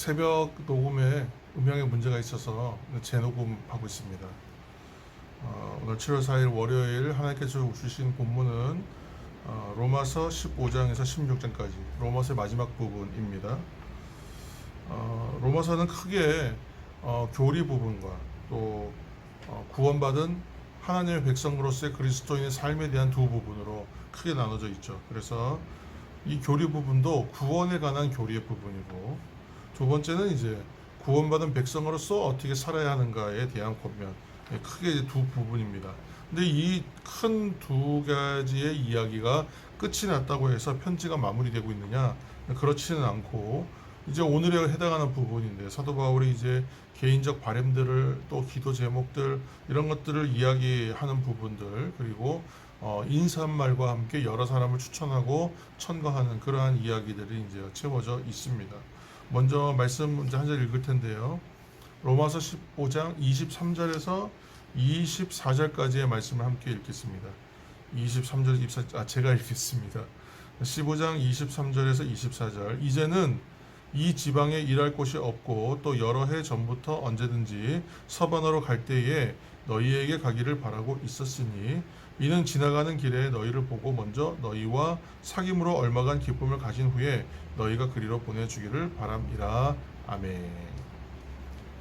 새벽 녹음에 음향에 문제가 있어서 재녹음하고 있습니다. 오늘 7월 4일 월요일 하나님께서 주신 본문은 로마서 15장에서 16장까지 로마서의 마지막 부분입니다. 로마서는 크게 교리 부분과 또 구원받은 하나님의 백성으로서의 그리스도인의 삶에 대한 두 부분으로 크게 나눠져 있죠. 그래서 이 교리 부분도 구원에 관한 교리의 부분이고, 두 번째는 이제 구원받은 백성으로서 어떻게 살아야 하는가에 대한 권면, 크게 두 부분입니다. 근데 이 큰 두 가지의 이야기가 끝이 났다고 해서 편지가 마무리되고 있느냐? 그렇지는 않고, 이제 오늘에 해당하는 부분인데, 사도 바울이 이제 개인적 바램들을, 또 기도 제목들, 이런 것들을 이야기하는 부분들, 그리고 인사말과 함께 여러 사람을 추천하고 천거하는 그러한 이야기들이 이제 채워져 있습니다. 먼저 말씀 이제 한 절 읽을 텐데요. 로마서 15장 23절에서 24절까지의 말씀을 함께 읽겠습니다. 23절, 24절, 제가 읽겠습니다. 15장 23절에서 24절. 이제는 이 지방에 일할 곳이 없고 또 여러 해 전부터 언제든지 서반으로 갈 때에 너희에게 가기를 바라고 있었으니, 이는 지나가는 길에 너희를 보고 먼저 너희와 사귐으로 얼마간 기쁨을 가진 후에 너희가 그리로 보내주기를 바람이라. 아멘.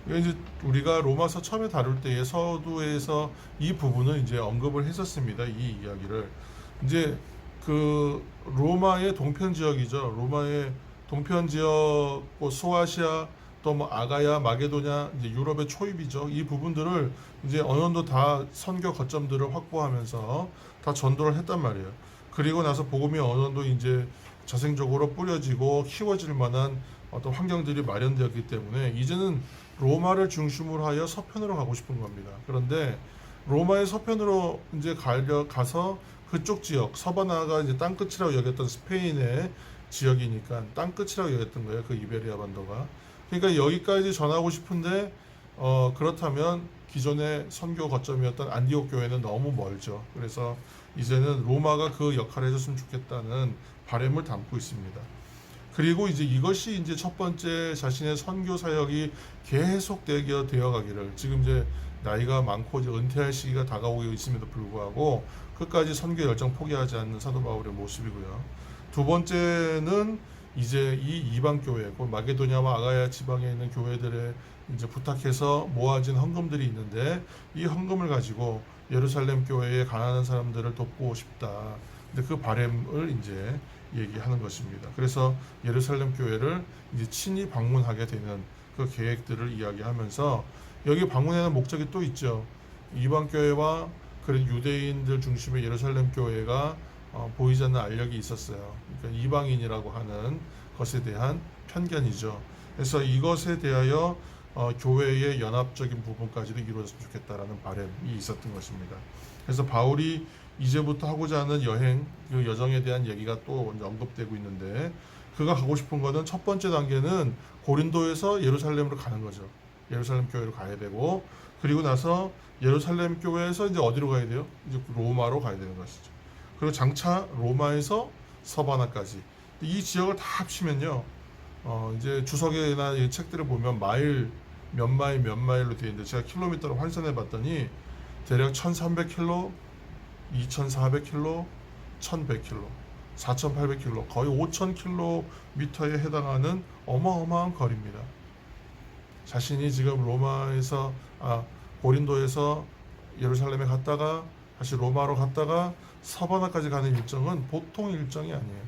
이제 우리가 로마서 처음에 다룰 때의 서두에서 이 부분을 이제 언급을 했었습니다. 이 이야기를 이제 그 로마의 동편 지역이죠. 로마의 동편 지역, 뭐 소아시아, 또 뭐 아가야, 마게도냐, 이제 유럽의 초입이죠. 이 부분들을 이제 어느 정도 다 선교 거점들을 확보하면서 다 전도를 했단 말이에요. 그리고 나서 복음이 어느 정도 이제 자생적으로 뿌려지고 키워질 만한 어떤 환경들이 마련되었기 때문에 이제는 로마를 중심으로 하여 서편으로 가고 싶은 겁니다. 그런데 로마의 서편으로 이제 가서 그쪽 지역, 서바나가 이제 땅끝이라고 여겼던 스페인의 지역이니까 땅끝이라고 여겼던 거예요. 그 이베리아 반도가. 그러니까 여기까지 전하고 싶은데 그렇다면 기존의 선교 거점이었던 안디옥 교회는 너무 멀죠. 그래서 이제는 로마가 그 역할을 해줬으면 좋겠다는 바람을 담고 있습니다. 그리고 이제 이것이 이제 첫 번째 자신의 선교 사역이 계속 되어 가기를, 지금 이제 나이가 많고 이제 은퇴할 시기가 다가오고 있음에도 불구하고 끝까지 선교 열정 포기하지 않는 사도 바울의 모습이고요. 두 번째는 이제 이 이방 교회, 마게도냐와 아가야 지방에 있는 교회들에 이제 부탁해서 모아진 헌금들이 있는데, 이 헌금을 가지고 예루살렘 교회에 가난한 사람들을 돕고 싶다. 근데 그 바람을 이제 얘기하는 것입니다. 그래서 예루살렘 교회를 이제 친히 방문하게 되는 그 계획들을 이야기하면서, 여기 방문하는 목적이 또 있죠. 이방 교회와 그런 유대인들 중심의 예루살렘 교회가 보이지 않는 알력이 있었어요. 그러니까 이방인이라고 하는 것에 대한 편견이죠. 그래서 이것에 대하여 교회의 연합적인 부분까지도 이루어졌으면 좋겠다라는 바람이 있었던 것입니다. 그래서 바울이 이제부터 하고자 하는 여행, 그 여정에 대한 얘기가 또 언급되고 있는데, 그가 가고 싶은 것은 첫 번째 단계는 고린도에서 예루살렘으로 가는 거죠. 예루살렘 교회로 가야 되고, 그리고 나서 예루살렘 교회에서 이제 어디로 가야 돼요? 이제 로마로 가야 되는 것이죠. 그리고 장차 로마에서 서바나까지 이 지역을 다 합치면요, 이제 주석이나 이 책들을 보면 몇 마일로 되어 있는데, 제가 킬로미터로 환산해 봤더니 대략 1300킬로, 2400킬로, 1100킬로, 4800킬로, 거의 5000킬로미터에 해당하는 어마어마한 거리입니다. 자신이 지금 고린도에서 예루살렘에 갔다가 다시 로마로 갔다가 서바나까지 가는 일정은 보통 일정이 아니에요.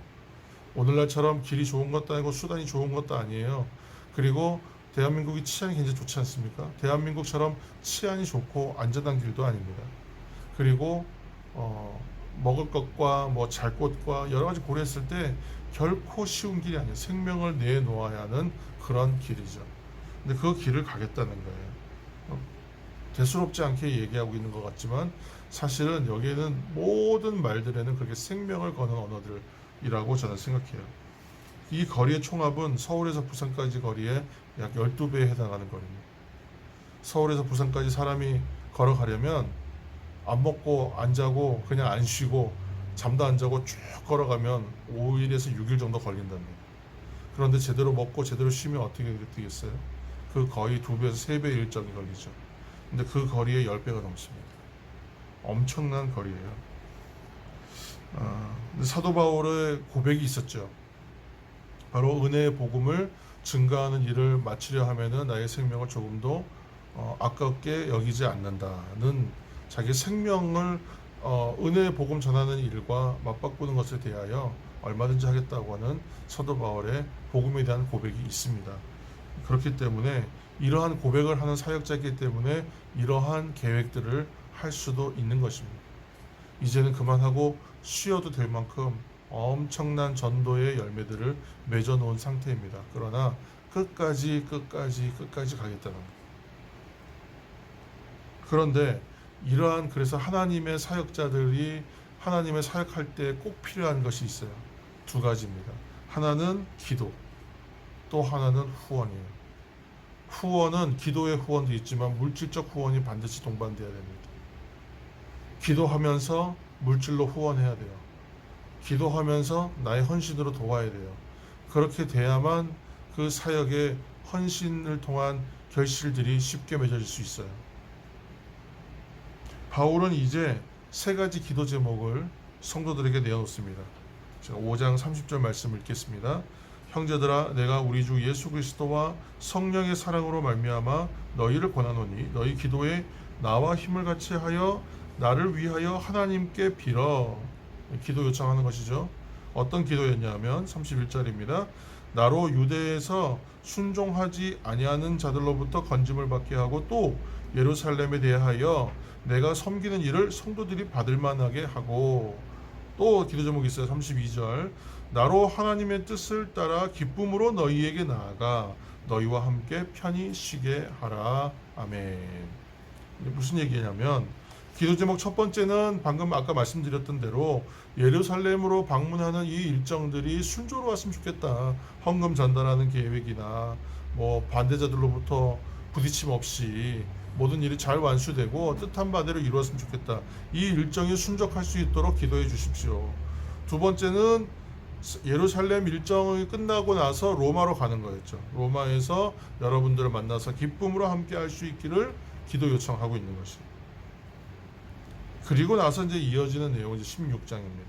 오늘날처럼 길이 좋은 것도 아니고 수단이 좋은 것도 아니에요. 그리고 대한민국이 치안이 굉장히 좋지 않습니까? 대한민국처럼 치안이 좋고 안전한 길도 아닙니다. 그리고 먹을 것과 뭐 잘 곳과 여러 가지 고려했을 때 결코 쉬운 길이 아니에요. 생명을 내놓아야 하는 그런 길이죠. 근데 그 길을 가겠다는 거예요. 대수롭지 않게 얘기하고 있는 것 같지만 사실은 여기에는 모든 말들에는 그렇게 생명을 거는 언어들이라고 저는 생각해요. 이 거리의 총합은 서울에서 부산까지 거리에 약 12배에 해당하는 거리입니다. 서울에서 부산까지 사람이 걸어가려면 안 먹고 안 자고 그냥 안 쉬고 잠도 안 자고 쭉 걸어가면 5일에서 6일 정도 걸린답니다. 그런데 제대로 먹고 제대로 쉬면 어떻게 되겠어요? 그 거의 2배에서 3배 일정이 걸리죠. 근데 그 거리에 10배가 넘습니다. 엄청난 거리예요. 근데 사도 바울의 고백이 있었죠. 바로 은혜의 복음을 증가하는 일을 마치려 하면은 나의 생명을 조금도 아깝게 여기지 않는다는 자기 생명을 은혜의 복음 전하는 일과 맞바꾸는 것에 대하여 얼마든지 하겠다고 하는 사도 바울의 복음에 대한 고백이 있습니다. 그렇기 때문에 이러한 고백을 하는 사역자이기 때문에 이러한 계획들을 할 수도 있는 것입니다. 이제는 그만하고 쉬어도 될 만큼 엄청난 전도의 열매들을 맺어놓은 상태입니다. 그러나 끝까지 가겠다는 거예요. 그런데 이러한 그래서 하나님의 사역자들이 하나님의 사역할 때 꼭 필요한 것이 있어요. 2가지입니다. 하나는 기도, 또 하나는 후원이에요. 후원은 기도의 후원도 있지만 물질적 후원이 반드시 동반돼야 됩니다. 기도하면서 물질로 후원해야 돼요. 기도하면서 나의 헌신으로 도와야 돼요. 그렇게 돼야만 그 사역의 헌신을 통한 결실들이 쉽게 맺어질 수 있어요. 바울은 이제 3가지 기도 제목을 성도들에게 내어놓습니다. 제가 5장 30절 말씀을 읽겠습니다. 형제들아, 내가 우리 주 예수 그리스도와 성령의 사랑으로 말미암아 너희를 권하노니 너희 기도에 나와 힘을 같이 하여 나를 위하여 하나님께 빌어. 기도 요청하는 것이죠. 어떤 기도였냐면 31절입니다. 나로 유대에서 순종하지 아니하는 자들로부터 건짐을 받게 하고 또 예루살렘에 대하여 내가 섬기는 일을 성도들이 받을 만하게 하고, 또 기도 제목이 있어요. 32절. 나로 하나님의 뜻을 따라 기쁨으로 너희에게 나아가 너희와 함께 편히 쉬게 하라. 아멘. 무슨 얘기냐면 기도 제목 첫 번째는 방금 아까 말씀드렸던 대로 예루살렘으로 방문하는 이 일정들이 순조로웠으면 좋겠다. 헌금 전달하는 계획이나 뭐 반대자들로부터 부딪힘 없이 모든 일이 잘 완수되고 뜻한 바대로 이루었으면 좋겠다. 이 일정이 순적할 수 있도록 기도해 주십시오. 2번째는 예루살렘 일정이 끝나고 나서 로마로 가는 거였죠. 로마에서 여러분들을 만나서 기쁨으로 함께 할 수 있기를 기도 요청하고 있는 것이에요. 그리고 나서 이제 이어지는 내용은 16장입니다.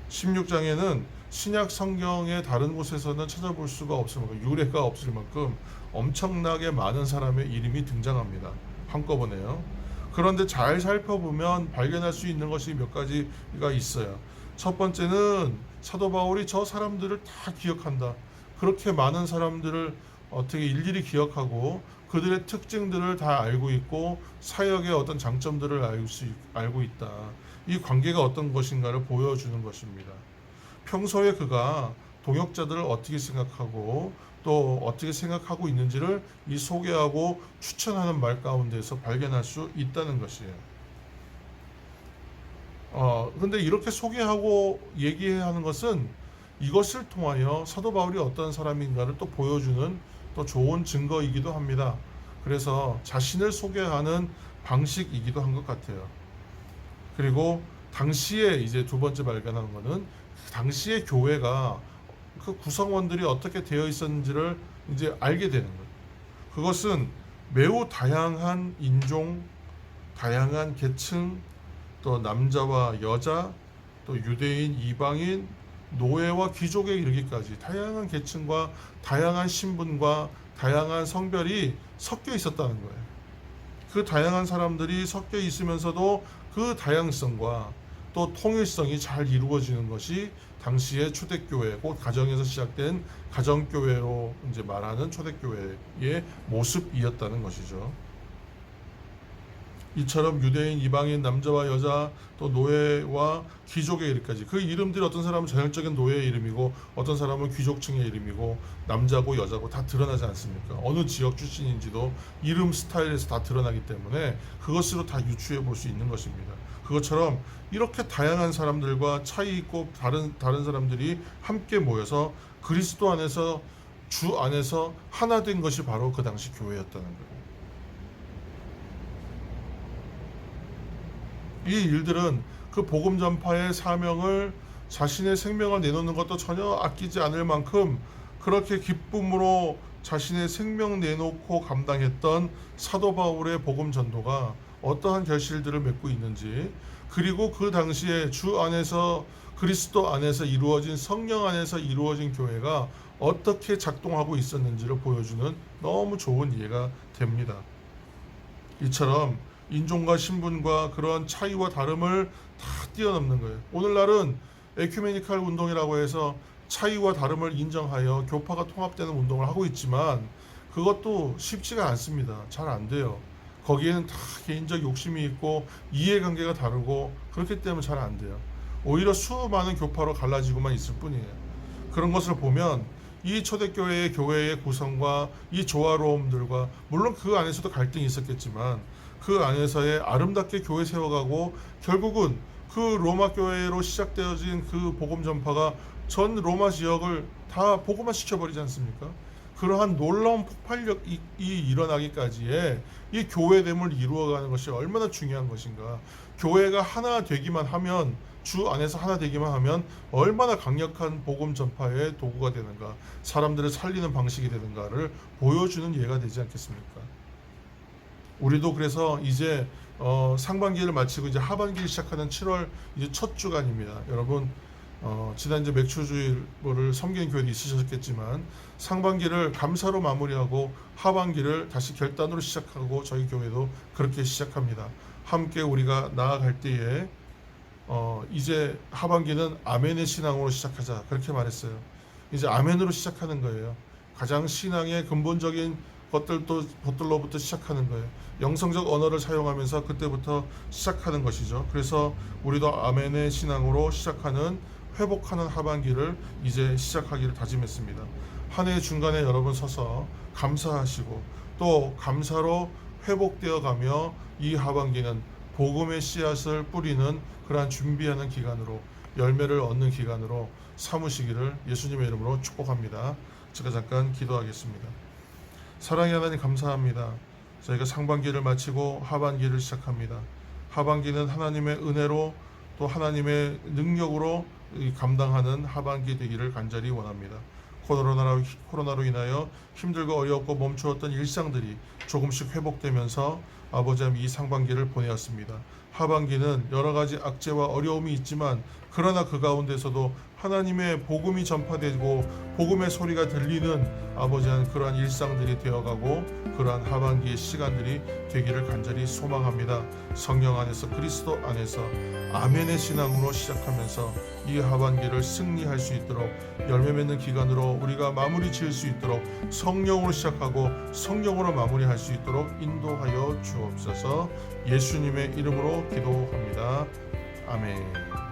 16장에는 신약 성경의 다른 곳에서는 찾아볼 수가 없을 만큼, 유래가 없을 만큼 엄청나게 많은 사람의 이름이 등장합니다. 한꺼번에요. 그런데 잘 살펴보면 발견할 수 있는 것이 몇 가지가 있어요. 첫 번째는 사도 바울이 저 사람들을 다 기억한다. 그렇게 많은 사람들을 어떻게 일일이 기억하고 그들의 특징들을 다 알고 있고 사역의 어떤 장점들을 알고 있다. 이 관계가 어떤 것인가를 보여주는 것입니다. 평소에 그가 동역자들을 어떻게 생각하고 또 어떻게 생각하고 있는지를 이 소개하고 추천하는 말 가운데서 발견할 수 있다는 것이에요. 근데 이렇게 소개하고 얘기해야 하는 것은 이것을 통하여 사도 바울이 어떤 사람인가를 또 보여주는 또 좋은 증거이기도 합니다. 그래서 자신을 소개하는 방식이기도 한 것 같아요. 그리고 당시에 이제 2번째 발견하는 것은 당시의 교회가 그 구성원들이 어떻게 되어 있었는지를 이제 알게 되는 거예요. 그것은 매우 다양한 인종, 다양한 계층, 또 남자와 여자, 또 유대인, 이방인, 노예와 귀족에 이르기까지 다양한 계층과 다양한 신분과 다양한 성별이 섞여 있었다는 거예요. 그 다양한 사람들이 섞여 있으면서도 그 다양성과 또 통일성이 잘 이루어지는 것이 당시의 초대교회, 곧 가정에서 시작된 가정교회로 이제 말하는 초대교회의 모습이었다는 것이죠. 이처럼 유대인, 이방인, 남자와 여자, 또 노예와 귀족의 이름까지, 그 이름들이 어떤 사람은 전형적인 노예의 이름이고 어떤 사람은 귀족층의 이름이고 남자고 여자고 다 드러나지 않습니까? 어느 지역 출신인지도 이름 스타일에서 다 드러나기 때문에 그것으로 다 유추해 볼 수 있는 것입니다. 그것처럼 이렇게 다양한 사람들과 차이 있고 다른 사람들이 함께 모여서 그리스도 안에서, 주 안에서 하나 된 것이 바로 그 당시 교회였다는 거예요. 이 일들은 그 복음 전파의 사명을 자신의 생명을 내놓는 것도 전혀 아끼지 않을 만큼 그렇게 기쁨으로 자신의 생명 내놓고 감당했던 사도 바울의 복음 전도가 어떠한 결실들을 맺고 있는지, 그리고 그 당시에 주 안에서 그리스도 안에서 이루어진 성령 안에서 이루어진 교회가 어떻게 작동하고 있었는지를 보여주는 너무 좋은 이해가 됩니다. 이처럼 인종과 신분과 그런 차이와 다름을 다 뛰어넘는 거예요. 오늘날은 에큐메니칼 운동이라고 해서 차이와 다름을 인정하여 교파가 통합되는 운동을 하고 있지만 그것도 쉽지가 않습니다. 잘 안 돼요. 거기에는 다 개인적 욕심이 있고 이해관계가 다르고 그렇기 때문에 잘 안 돼요. 오히려 수많은 교파로 갈라지고만 있을 뿐이에요. 그런 것을 보면 이 초대교회의 교회의 구성과 이 조화로움들과, 물론 그 안에서도 갈등이 있었겠지만 그 안에서의 아름답게 교회 세워가고 결국은 그 로마 교회로 시작되어진 그 복음 전파가 전 로마 지역을 다 복음화 시켜버리지 않습니까? 그러한 놀라운 폭발력이 일어나기까지의 이 교회됨을 이루어가는 것이 얼마나 중요한 것인가. 교회가 하나 되기만 하면, 주 안에서 하나 되기만 하면 얼마나 강력한 복음 전파의 도구가 되는가, 사람들을 살리는 방식이 되는가를 보여주는 예가 되지 않겠습니까? 우리도 그래서 이제 상반기를 마치고 이제 하반기를 시작하는 7월 이제 첫 주간입니다. 여러분 지난 이제 맥주주일을 섬기는 교회도 있으셨겠지만 상반기를 감사로 마무리하고 하반기를 다시 결단으로 시작하고 저희 교회도 그렇게 시작합니다. 함께 우리가 나아갈 때에 이제 하반기는 아멘의 신앙으로 시작하자, 그렇게 말했어요. 이제 아멘으로 시작하는 거예요. 가장 신앙의 근본적인 것들로부터 시작하는 거예요. 영성적 언어를 사용하면서 그때부터 시작하는 것이죠. 그래서 우리도 아멘의 신앙으로 시작하는 회복하는 하반기를 이제 시작하기를 다짐했습니다. 한 해 중간에 여러분 서서 감사하시고 또 감사로 회복되어 가며 이 하반기는 복음의 씨앗을 뿌리는 그러한 준비하는 기간으로, 열매를 얻는 기간으로 삼으시기를 예수님의 이름으로 축복합니다. 제가 잠깐 기도하겠습니다. 사랑의 하나님, 감사합니다. 저희가 상반기를 마치고 하반기를 시작합니다. 하반기는 하나님의 은혜로 또 하나님의 능력으로 감당하는 하반기 되기를 간절히 원합니다. 코로나로 인하여 힘들고 어렵고 멈추었던 일상들이 조금씩 회복되면서 아버지 하나님 이 상반기를 보내었습니다. 하반기는 여러 가지 악재와 어려움이 있지만 그러나 그 가운데서도 하나님의 복음이 전파되고 복음의 소리가 들리는 아버지 하나님 그러한 일상들이 되어가고 그러한 하반기의 시간들이 되기를 간절히 소망합니다. 성령 안에서 그리스도 안에서 아멘의 신앙으로 시작하면서 이 하반기를 승리할 수 있도록 열매 맺는 기간으로 우리가 마무리 지을 수 있도록 성령으로 시작하고 성령으로 마무리할 수 있도록 인도하여 주옵소서. 예수님의 이름으로 기도합니다. 아멘.